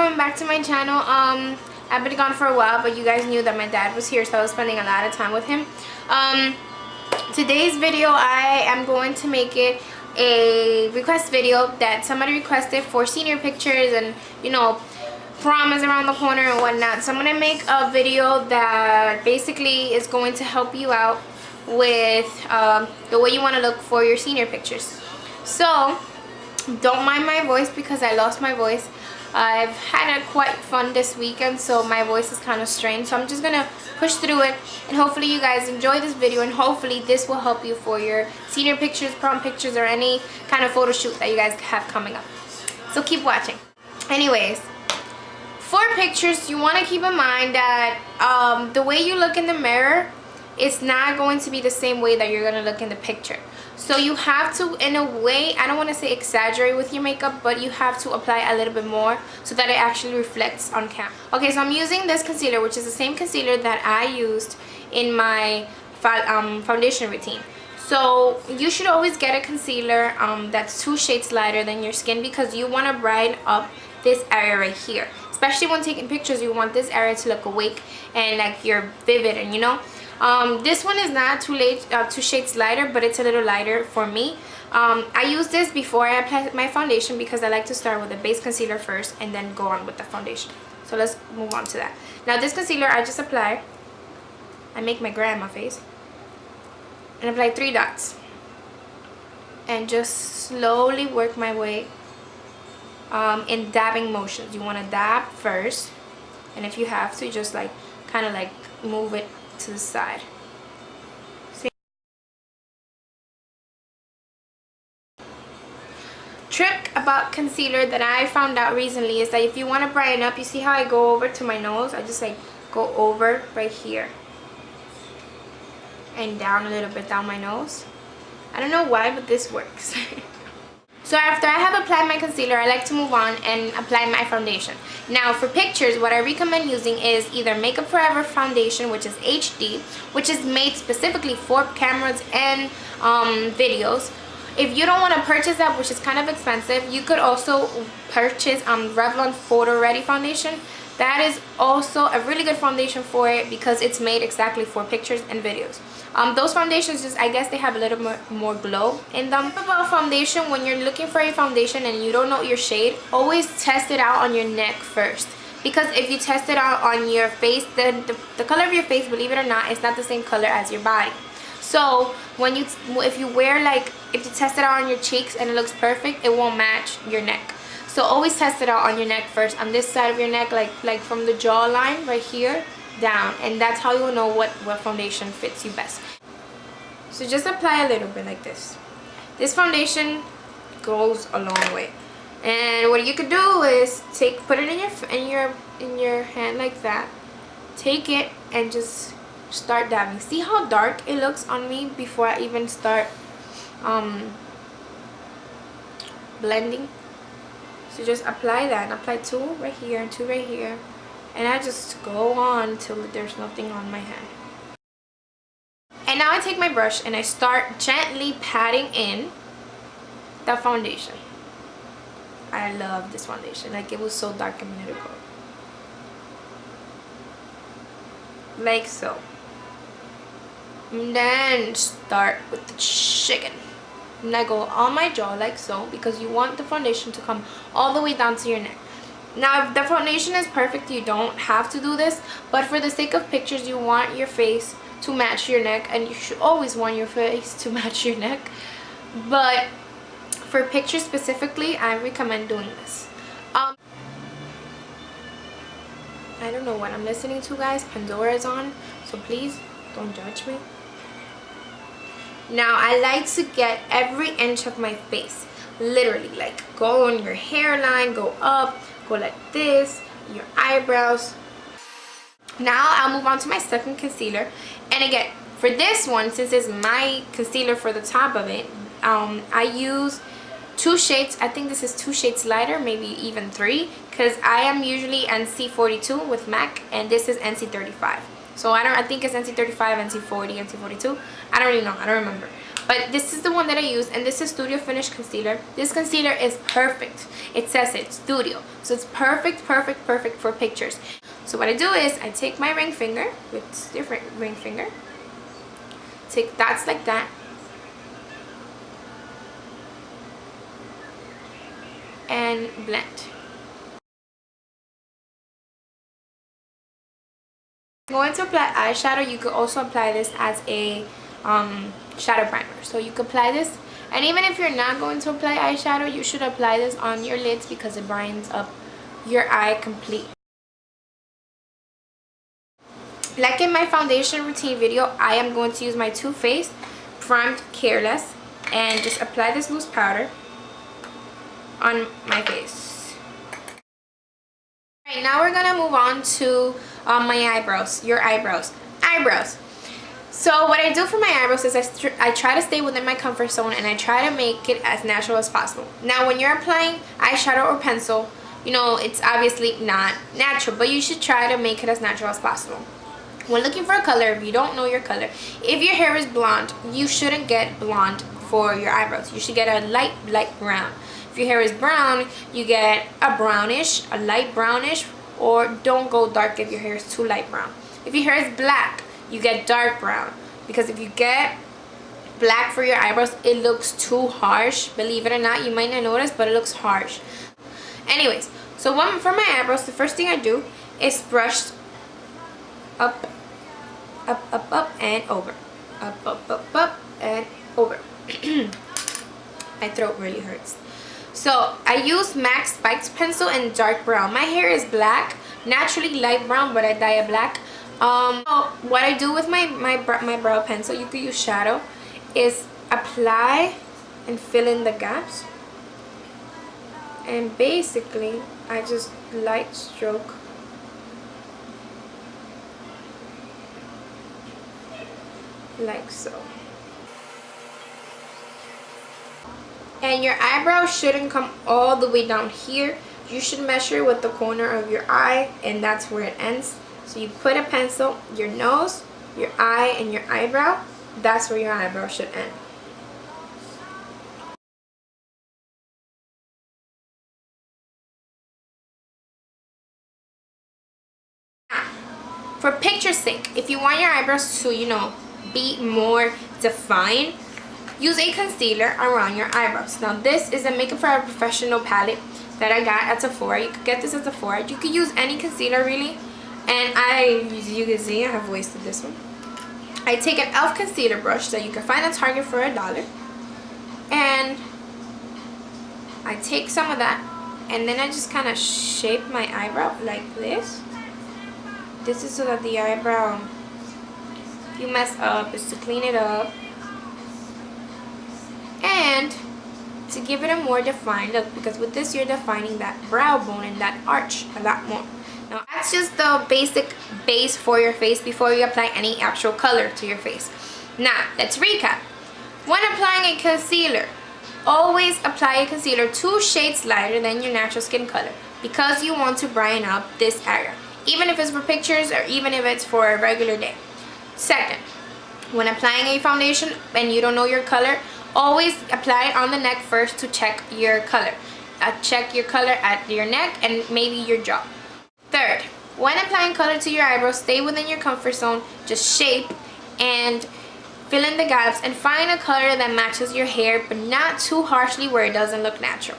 coming back to my channel. I've been gone for a while, but you guys knew that my dad was here, so I was spending a lot of time with him. Today's video, I am going to make it a request video that somebody requested for senior pictures, and you know, prom is around the corner and whatnot. So I'm going to make a video that basically is going to help you out with the way you want to look for your senior pictures. So don't mind my voice because I lost my voice. I've had a quite fun this weekend, so my voice is kind of strained. So I'm just going to push through it, and hopefully you guys enjoy this video, and hopefully this will help you for your senior pictures, prom pictures, or any kind of photo shoot that you guys have coming up. So keep watching. Anyways, for pictures, you want to keep in mind that the way you look in the mirror, it's not going to be the same way that you're going to look in the picture. So you have to, in a way, I don't want to say exaggerate with your makeup, but you have to apply a little bit more so that it actually reflects on camera. Okay, so I'm using this concealer, which is the same concealer that I used in my foundation routine. So you should always get a concealer that's 2 shades lighter than your skin, because you want to brighten up this area right here. Especially when taking pictures, you want this area to look awake and like you're vivid, and you know. This one is not 2 shades lighter, but it's a little lighter for me. I use this before I apply my foundation because I like to start with a base concealer first and then go on with the foundation. So let's move on to that. Now this concealer I just apply. I make my grandma face. And apply 3 dots. And just slowly work my way in dabbing motions. You want to dab first. And if you have to, just like kind of like move it to the side. See? Trick about concealer that I found out recently is that if you want to brighten up, you see how I go over to my nose? I just like go over right here and down a little bit down my nose. I don't know why, but this works. So after I have applied my concealer, I like to move on and apply my foundation. Now for pictures, what I recommend using is either Makeup Forever foundation, which is HD, which is made specifically for cameras and videos. If you don't want to purchase that, which is kind of expensive, you could also purchase Revlon Photo Ready foundation. That is also a really good foundation for it because it's made exactly for pictures and videos. Those foundations, just I guess they have a little more glow in them. About foundation, when you're looking for a foundation and you don't know your shade, always test it out on your neck first. Because if you test it out on your face, then the color of your face, believe it or not, is not the same color as your body. So if you test it out on your cheeks and it looks perfect, it won't match your neck. So always test it out on your neck first, on this side of your neck, like from the jawline right here down, and that's how you'll know what foundation fits you best. So just apply a little bit like this. This foundation goes a long way, and what you could do is put it in your hand like that. Take it and just start dabbing. See how dark it looks on me before I even start blending? So just apply that, and apply 2 right here and 2 right here, and I just go on till there's nothing on my hand. And now I take my brush and I start gently patting in the foundation. I love this foundation. Like, it was so dark a minute ago. Like so. And then start with the chicken. And I go on my jaw like so, because you want the foundation to come all the way down to your neck. Now if the foundation is perfect, you don't have to do this, but for the sake of pictures, you want your face to match your neck, and you should always want your face to match your neck. But for pictures specifically, I recommend doing this. I don't know what I'm listening to, guys. Pandora is on, so please don't judge me. Now I like to get every inch of my face, literally, like go on your hairline, go up, go like this, your eyebrows. Now I'll move on to my second concealer, and again for this one, since it's my concealer for the top of it, I use 2 shades. I think this is 2 shades lighter, maybe even 3, because I am usually NC42 with MAC, and this is NC35. So I think it's NC35, NC40, NC42. I don't really know. I don't remember. but this is the one that I use, and this is Studio Finish Concealer. This concealer is perfect. It says it's Studio, so it's perfect for pictures. So what I do is I take my ring finger, with different ring finger, take dots like that, and blend. Going to apply eyeshadow. You could also apply this as a shadow primer. So you could apply this, and even if you're not going to apply eyeshadow, you should apply this on your lids because it brightens up your eye complete. Like in my foundation routine video, I am going to use my Too Faced Primed Careless and just apply this loose powder on my face. Alright, now we're gonna move on to my eyebrows, your eyebrows. So what I do for my eyebrows is I try to stay within my comfort zone, and I try to make it as natural as possible. Now when you're applying eyeshadow or pencil, you know, it's obviously not natural, but you should try to make it as natural as possible. When looking for a color, if you don't know your color, if your hair is blonde, you shouldn't get blonde for your eyebrows. You should get a light brown. If your hair is brown, you get a brownish, a light brownish, or don't go dark if your hair is too light brown. If your hair is black, you get dark brown, because if you get black for your eyebrows, it looks too harsh. Believe it or not, you might not notice, but it looks harsh. Anyways, so for my eyebrows, the first thing I do is brush up and over, up and over. My throat really hurts. So I use MAC Spiked pencil in dark brown. My hair is black, naturally light brown, but I dye it black. What I do with my brow pencil, you could use shadow, is apply and fill in the gaps, and basically I just light stroke like so. And your eyebrow shouldn't come all the way down here. You should measure with the corner of your eye, and that's where it ends. So you put a pencil, your nose, your eye, and your eyebrow. That's where your eyebrow should end. For picture's sake, if you want your eyebrows to, you know, be more defined, use a concealer around your eyebrows. Now this is a Makeup for a Professional palette that I got at Sephora. You could get this at Sephora. You could use any concealer really, and as you can see, I have wasted this one. I take an e.l.f. concealer brush that you can find at Target for $1, and I take some of that, and then I just kind of shape my eyebrow like this. This is so that the eyebrow, if you mess up, is to clean it up and to give it a more defined look, because with this you're defining that brow bone and that arch a lot more. Now that's just the basic base for your face before you apply any actual color to your face. Now let's recap. When applying a concealer, always apply a concealer 2 shades lighter than your natural skin color, because you want to brighten up this area, even if it's for pictures or even if it's for a regular day. Second, when applying a foundation and you don't know your color, always apply it on the neck first to check your color. Check your color at your neck and maybe your jaw. Third, when applying color to your eyebrows, stay within your comfort zone. Just shape and fill in the gaps and find a color that matches your hair, but not too harshly where it doesn't look natural.